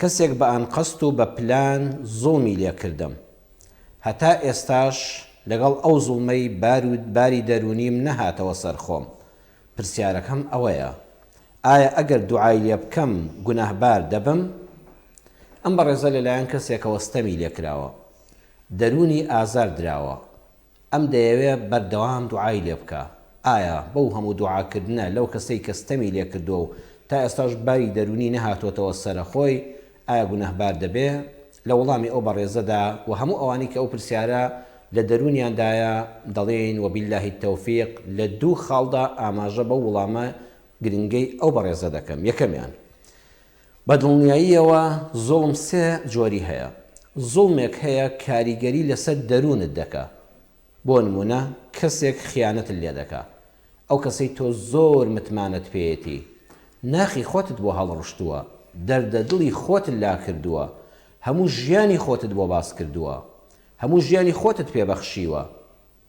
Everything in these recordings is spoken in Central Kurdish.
کەسێک بە ئەنقەست و بە پلان زوڵمی لێ کردم هەتا ئێستاش لەگەڵ ئەو زوڵمەی باری دەرونیم نەهاتەوە سەرخۆم. پرسیارەکەم ئەوەیە، ئایا ئەگەر دوعای لێ بکەم گوناهبار دەبم؟ ئەم بەڕێزە لەلایەن کەسێکەوە ستەمی لێکراوە، دەرونی ئازار دراوە، ئەم دەیەوێت بەردەوام دوعای لێ بکە. ئایا بەو هەموو دوعاکردنە لەو کەسەی کە ستەمی لێ کردووە و تا ئێستاش باری دەرونی نەهاتۆتەوە سەرخۆی، ئایا گوناهبار دەبێ؟ لە وەڵامی ئەو بەڕێزەدا و هەموو ئەوانی کە ئەو پرسیارە لە دەرونیاندایە دەڵێن وبیللهی التەوفیق لە دوو خاڵدا ئاماژە بەو وەڵامە گرنگەی ئەو بەڕێزە دەکەم. یەکەمیان بەدڵنیاییەوە زوڵم سێ جۆری هەیە. زوڵمێک هەیە کاریگەری لەسەر دەرونت دەکا، بۆ نمونە کەسێک خیانەت لێ دەکا، ئەو کەسەی تۆ زۆر متمانەت پێیەتی، ناخی خۆتت بۆ هەڵڕشتووە، دەردە دڵی خۆتت لا کردووە، هەموو ژیانی خۆتت بۆ باس کردووە، هەموو ژیانی خۆتت پێبەخشیوە،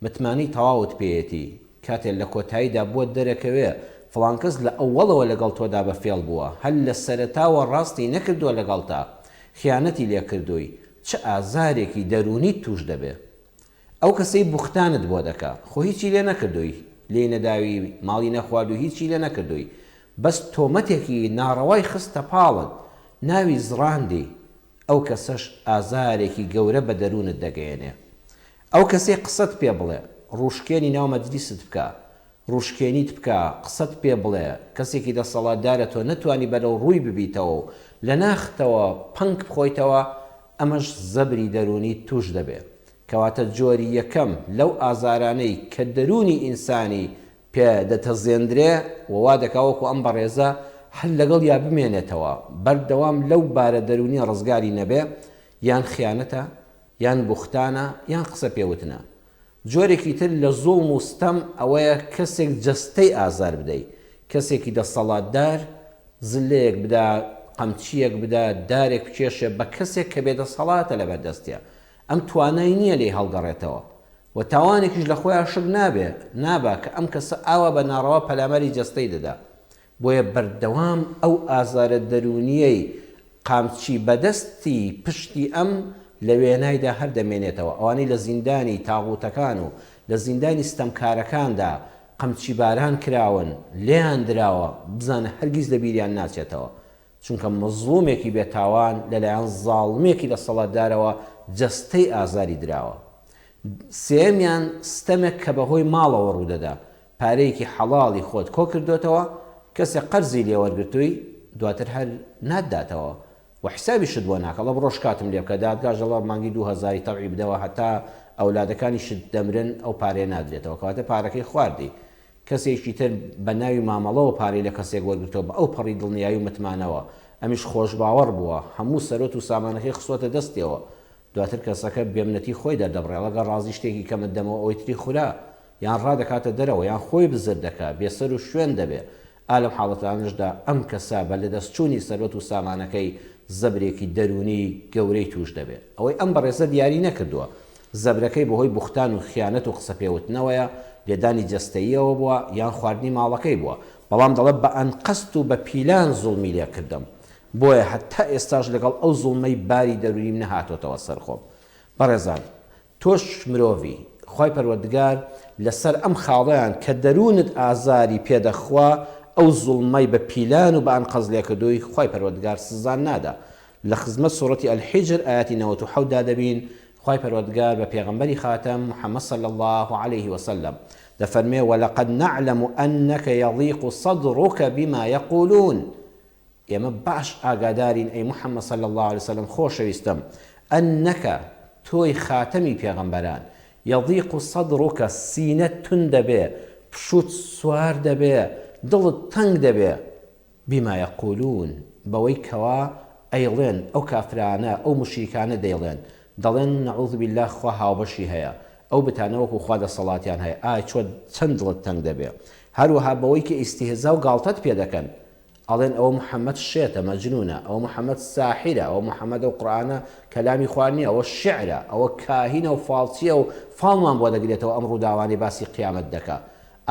متمانی تەواوت پێیەتی، کاتێک لە کۆتاییدا بۆت دەرەکەوێ فڵان کەس لە ئەوەڵەوە لەگەڵ تۆدا بەفێڵ بووە، هەل لە سەرەتاوە ڕاستی نەکردووە لەگەڵ تا، خیانەتی لێ کردووی، چه ئازارێکی دەرونیت توش دەبێ. ئەو کەسەی بوختانت بۆ دەکا، خۆ هیچی لێ نەکردووی، لێ نەداوی، ماڵی نەخوارد و هیچی لێ نەکردووی، بەس تۆمەتێکی ناڕەوای خستە پاڵت، ناوی زڕاندی، ئەو کەسەش ئازارێکی گەورە بە دەرونت دەگەیەنێ. ئەو کەسەی قسەت پێ بڵێ، ڕوشکێنی ناو مەجلیست بکە، ڕوشکێنیت بکە، قسەت پێ بڵێ، کەسێکی دەسەڵاتدارە تۆ نەتوانی بەرەو ڕووی ببیتەوە و لە ناختەوە پەنگ بخۆیتەوە، ئەمەش زەبری دەرونی توش دەبێت. کەواتە جۆری یەکەم لەو ئازارانەی کە دەرونی ئینسانی پێ دەتەزێندرێ ووا دەکاوەکو ئەم بەڕێزە هەل لەگەڵ یا بمێنێتەوە، بەردەوام لەو بارە دەرونی ڕزگاری نەبێ، یان خیانەتە، یان بوختانە، یان قسە پێوتنە. جۆرێکی تر لە زوڵم و ستەم ئەوەیە کەسێک جەستەی ئازار بدەیت، کەسێکی دەسەڵاتدار زلەیەک بدا، قەمچیەک بدا، دارێک بکێشێ بە کەسێک کە بێدەسەڵاتە لەبەردەستیە، ئەم توانای نییە لێ هەڵگەڕێتەوە و تاوانێکیش لە خۆیان شک نابا کە ئەم کەسە ئاوە بە ناڕەوە پەلامەری جەستەی دەدا. بۆیە بەردەوام ئەو ئازارە دەرونیەی قامچی بەدەستی پشتی ئەم لە وێنایدا هەر دەمێنێتەوە. ئەوانەی لە زیندانی تاغوتەکان و لە زیندانی ستەمکارەکاندا قەمچی باران کراون، لێیان دراوە، بزانە هەرگیز لە بیریان ناچێتەوە، چونکە مەزڵومێکی بێتاوان لەلایەن زاڵمێکی لە سەڵاتدارەوە جەستەی ئازاری دراوە. سێمیان ستەمێک کە بەهۆی ماڵەوە ڕوودەدا، پارەیەکی حەڵاڵی خۆت کۆ کردوێتەوە، کەسێک قەرزی لێ وەرگرتووی، دواتر هەر ناداتەوە و حسابیشت بۆ ناکە، لە بڕۆژ کاتم لێ بکە، دادگاژەڵە مانگی 2000 تەبعی بدەوە هەتا ئەولادەکانی شت دەمرن، ئەو پارەیە نادرێتەوە، کەواتە پارەکەی خواردی. کەسێکی تر بە ناوی مامەڵەوە پارەی لە کەسێک وەرگرتەوە بە ئەو پەڕی دڵنیایی و متمانەوە، ئەمیش خۆش باوەڕ بووە، هەموو سەرۆت و سامانەکەی خستۆتە دەستیەوە، دواتر کەسەکە بێمنەتی خۆی دەردەبڕێ، لەگە ڕازی شتێکی کەمت دەمەوە ئەوی تری خورا، یان ڕادەکاتە دەرەوە، یان خۆی بزر دەکا، بێسەر و شوێن دەبێ. ئالەم حاڵەتانشدا ئەم کەسە بە لەدەستچوونی سەرۆت و سامانەکەی زەبرێکی دەرونی گەورەی توش دەبێت. ئەوەی ئەم بەڕێزە دیاری نەکردووە، زەبرەکەی بەهۆی بوختان و خیانەت و قسە پێوتنەوەیە، لێدانی جەستەییەوە بووە، یان خواردنی ماڵەکەی بووە، بەڵام دەڵێت بە ئەنقەست و بە پیلان زوڵمی لێ کردم، بۆیە هەتا ئێستاش لەگەڵ ئەو زوڵمەی باری دەرونیم نەهاتۆتەوە سەرخۆم. بەڕێزان، تۆش مرۆڤی، خی پەروەردگار لەسەر ئەم خاڵەیان کە دەرونت ئازاری پێدەخوا، ئەو زوڵمەی بە پیلان و بە ئەنقەز لێکردووی خی پەروەردگار سزان نادا. لە خزمەت سوڕەتی ئەلحیجر ئاەتی 97 دەبین، خی پەروەردگار بە پێغەمبەری خاتەم محەممەد صلی الله عليه وسلم دەفەرمێ وەلەقەد نەعلەم ئەنەکە یەضیق صدرك بما يقولون. ئێمە باش ئاگادارین ئەی محەممەد صلی الله عليه وسلم خۆشەویستم، ئەنەکە تۆی خاتەمی پێغەمبەران، یەضیق صدرك سینەت تون دەبێ، پشوت سوار دەبێ، دڵت تەنگ دەبێ، بما يقولون، بەوەی کەوا ئەیڵێن ئەو کافرانە ئەو مشریکانە دەڵێن نەعوذ بالله خوا هاوبەشی هەیە، ئەو بتانەوەکو خوا دەسەڵاتیان هەیە، ئای چۆ چەند دڵت تەنگ دەبێ. هەروەها بەوەی کە ئیستیهزا و گاڵتەت پێ دەکەن، ئەڵێن ئەوە محەممەد شێتە، مەجنونە، ئەوە محەممەد ساحیرە، ئەوە محەممەد و قورئانە کەلامی خوا نییە، ئەوە شیعرە، ئەوە کاهینە و فاڵچیە و فاڵمان بۆ دەگرێتەوە، ئەم ڕووداوانی باسی قیامەت دەکا.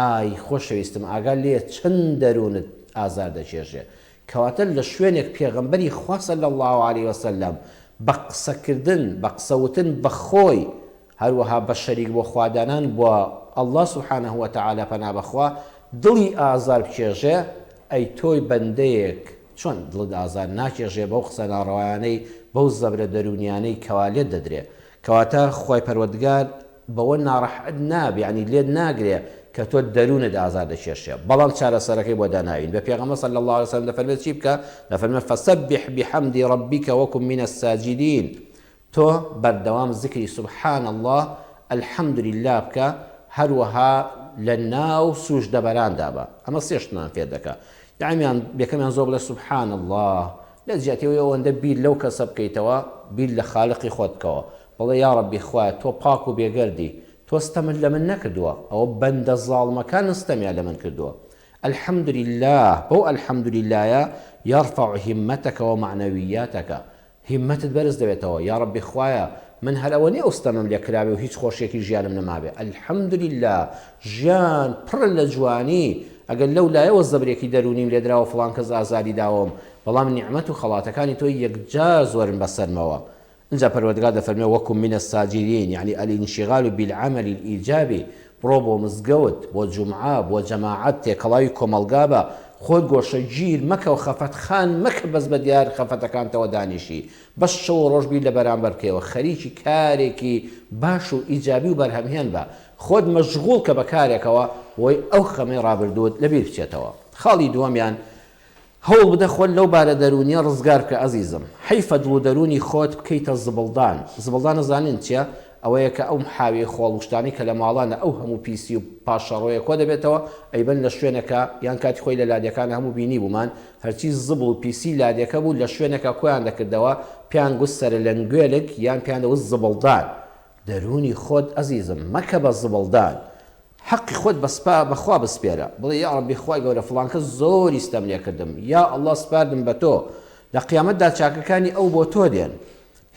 ئای خۆشەویستم، ئاگال لێ چەند دەرونت ئازار دەچێژێ، کەواتە لە شوێنێک پێغەمبەری خوا صلی الله عليه وسلم بە قسەکردن بە قسەوتن بە خۆی هەروەها بە شەریک بۆ خوادانان بۆ الله سبحانه وتعالى پەنا بەخوا دڵی ئازار بکێژێ ئەی تۆی بەندەیەک چۆن دڵت ئازار ناکێژێ بەو قسە ناڕەوایانەی بەو زەبرە دەرونیانەی کەوا لێت دەدرێ کەواتە خۆی پەروەردگار بەوە ناڕەحەت نابێ یعنی لێت ناگرێ کە تۆ دەرونت ئازار دەکێشێ بەڵام چارەسەرەکەی بۆ داناوین بە پێغەمبەر صلی الله عليه وسلم دەفەرمێت چی بکە دەفەرمێت فسبح بحمد ربك وكن من الساجدين تۆ بەردەوام ذکری سبحان الله الحمد لله بکە هەروەها لە ناو سوژدەبەراندا بە ئەمە سێشتمان فێر دەکات یعنیان بێکەمیان زۆر بڵێ سبحان الله لە جیاتیەوەی ئەوەندە بیر لەو کەسە بکەیتەوە بیر لە خالقی خۆت بکەوە بڵێ یا ڕەبی خوایە تۆ پاک و بێگەردی تۆ ستەمت لە من نەکردووە ئەوە بەندە زاڵمەکان ستەمیان لە من کردووە الحمد لله بەو الحمد للهە يرفع همتك ومعنوياتك همتت بەرز دەبێتەوە یا ڕەبی خوایە من هەر ئەوە نیە ئەوستەمەم لێ کراوێ و هیچ خۆشیێکی ژیانم نەمابێ الحمد لله ژیان پڕ لە جوانی ئەگەر لەو لایەوە زەبرێکی دەرونیم لێدراوە فڵان کەس ئازاری داوم بەڵام نیعمەت و خەڵاتەکانی تۆ یەکجار زۆرن بەسەرمەوە اینجا پەروەردگار دەفەرمێ وەکن من الساجدين يعني الانشغال بالعمل الإيجابي بڕۆ بۆ مزگەوت بۆ جومعە بۆ جەماعەت تێکەڵاوی کۆمەلگا بە خۆت گۆشە گیر مەکە و خەفەتخان مەکە بەس بە دیار خەفەتەکانتەوە دانیشی بەس شەو و ڕۆژ بیر لە بەرامبەر بکەوە خەریکی کارێکی باش و ئیجابی و بەرهەمهێن بە خۆت مەشغوڵ کە بە کارێکەوە بۆی ئەو خەمەی ڕابردووت لەبیر بچێتەوە خاڵی دووەمیان هەوڵ بدە خۆت لەو بارە دەرونیە ڕزگار بکە ئەزیزم حیفە دڵ و دەرونی خۆت بکەیتە زبڵدان زبڵدان نەزانین چییە ئەوەیە کە ئەو حاوی خۆڵوشتانی کە لە ماڵانە ئەو هەموو پیسی و پاشەڕۆیە کۆ دەبێتەوە ئەیبەن لە شوێنەکە یان کاتی خۆی لە لادیەکان هەموو بینی بوومان هەرچی زبڵ و پیسی لادیەکە بوو لە شوێنەکە کۆیان دەکردەوە پیان گوست سەر لەنگوێلک یان پیان دەوست زبڵدان دەرونی خۆت ئەزیزم مەکە بە زبڵدان حەقی خۆت بەخوا بسپێرە بڵێ یا ڕەبی خوای گەورە فڵان کەس زۆری ستەم لێ کردم یا ئەڵڵا سپاردم بە تۆ لە قیامەتدا چاکەکانی ئەو بۆ تۆ دێن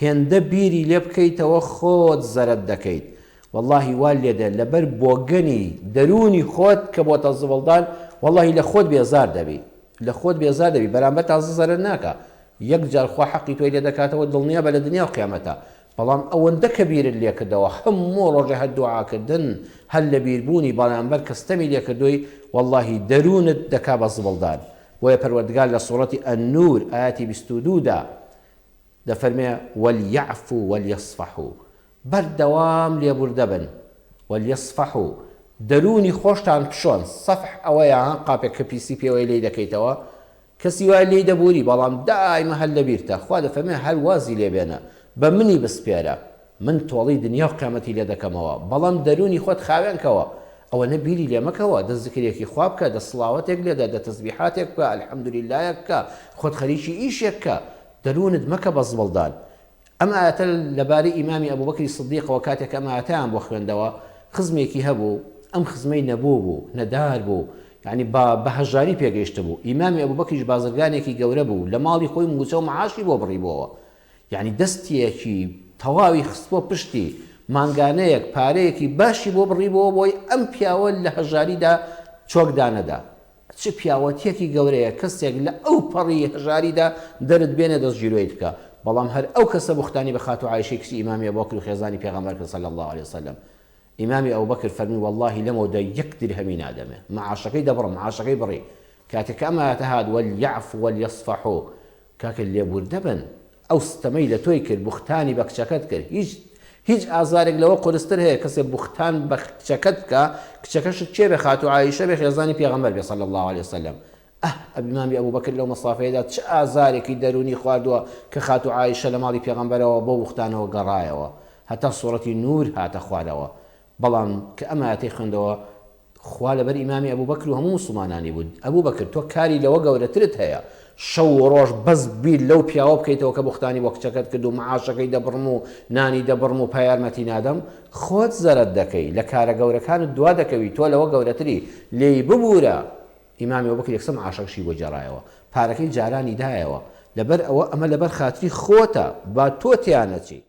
هێندە بیری لێ بکەیتەوە خۆت زەرت دەکەیت واللهی وا لێدە لەبەر بۆگەنی دەرونی خۆت کە بۆتە زبڵدان واللهی لە خۆت بێزار دەبی لە خۆت بێزار دەبی بەرامبەر تازە زەرت ناکە یەک جار خوا حەقی تۆی لێ دەکاتەوە دڵنیا بە لە دنیا و قیامەتە بەڵام ئەوەندە کە بیرت لێ کردەوە هەموو ڕۆژێ هەر دوعاکردن هەر لە بیربوونی بەرامبەر کەستەمی لێ کردووی واللهی دەرونت دەکا بە زبڵدان بۆیە پەروەردگار لە سوڕەتی ئەننور ئاەتی 22دا دەفەرمێ وەلیعفو وەلیەصفەحو بەردەوام لێبوردە بن وەلیەصفەحو دەرونی خۆشتان پشۆن سەفح ئەوەیە قاپێک کە پیسی پێوەی لێی دەکەیتەوە کەسی وای لێی دەبووری بەڵام دائیمە هەر لەبیرتە خوا دەفەرمێ هەر وازی لێبێنە بە منی بسپێرە من تۆڵی دنیا و قیامەتی لێ دەکەمەوە بەڵام دەرونی خۆت خاوێنکەوە ئەوە نەبیری لێ مەکەوە دە زیکرێکی خوا بکە دە سڵاوەتێک لێدە دە تەسبیحاتێک بکە الحەمدوللایەک بکە خۆت خەریکی ئیشێک بکە دەرونت مەکە بە زبڵدان ئەم ئاەتە لەبارەی ئیمامی ئەبوبەکری سیدیقەوە کاتێک ئەم ئاەتەیان بۆ خوێندەوە خزمێکی هەبوو ئەم خزمەی نەبوو بوو نەدار بوو یعنی بە هەژاری پێگەیشتە بوو ئیمامی ئەبوبەکریش بازرگانێکی گەورە بوو لە ماڵی خۆی موچە و معاشی بۆ بڕیبەوە یعنی دەستیەکی تەواوی خستبۆ پشتی مانگانەیەک پارەیەکی باشی بۆ بڕیبەوە بۆی ئەم پیاوە لە هەژاریدا چۆکدانەدا چ پیاوەتیەکی گەورەیە کەسێک لە ئەو پەڕی هەژاریدا دەرت بێنە دەستگیرۆیت بکە بەڵام هەر ئەو کەسە بوختانی بە خاتو عایشەی کچی ئیمامی ئەبوبەکر و خێزانی پێغەمبەر کرد صلی الله عليه وسلم ئیمامی ئەبوبەکر فەرمی واللهی لەمەوەدا یەک درهەمی نادەمێ معاشەکەی دەبڕم معاشەکەی بڕی کاتێک ئەم ئاەتە هات وەلیعفو وەلیەصفەحو کاکە لێبوردە بن ئەو ستەمەی لە تۆی کرد بوختانی بە کچەکەت کرد هیچ ئازارێک لەوە قورستر هەیە کەسێ بوختان بە کچەکەت بکە کچەکەشت چێ بێ خاتو عایشە بێ خێزانی پێغەمبەر بێ صلی الله عليه وسلم ئیمامی ئەبوبەکر لەو مەسافەیەدا چ ئازارێکی دەرونی خواردووە کە خاتو عایشە لە ماڵی پێغەمبەرەوە بۆ بوختانەوە گەڕایەوە هەتا سوڕەتی نور هاتە خوارەوە بەڵام کە ئەم ئاەتەی خوێندەوە خوا لەبەر ئیمامی ئەبوبەکر و هەموو موسڵمانانی بود ئەبوبەکر تۆ کاری لەوە گەورەترت هەیە شەو و ڕۆژ بەس بیر لەو پیاوە بکەیتەوە کە بوختانی بۆ کچەکەت کرد و معاشەکەی دەبڕم و نانی دەبڕم و پایارمەتی نادەم خۆت زەرت دەکەی لە کارە گەورەکانت دوا دەکەوی تۆ لەوە گەورەتری لێی ببوورە ئیمامی ئەبوبەکر یەکسەر معاشەکەشی بۆ جێڕایەوە پارەکەی جارانی دایەوە لەبەر ئەوە ئەمە لەبەر خاتری خۆتە با تۆ تیانەچی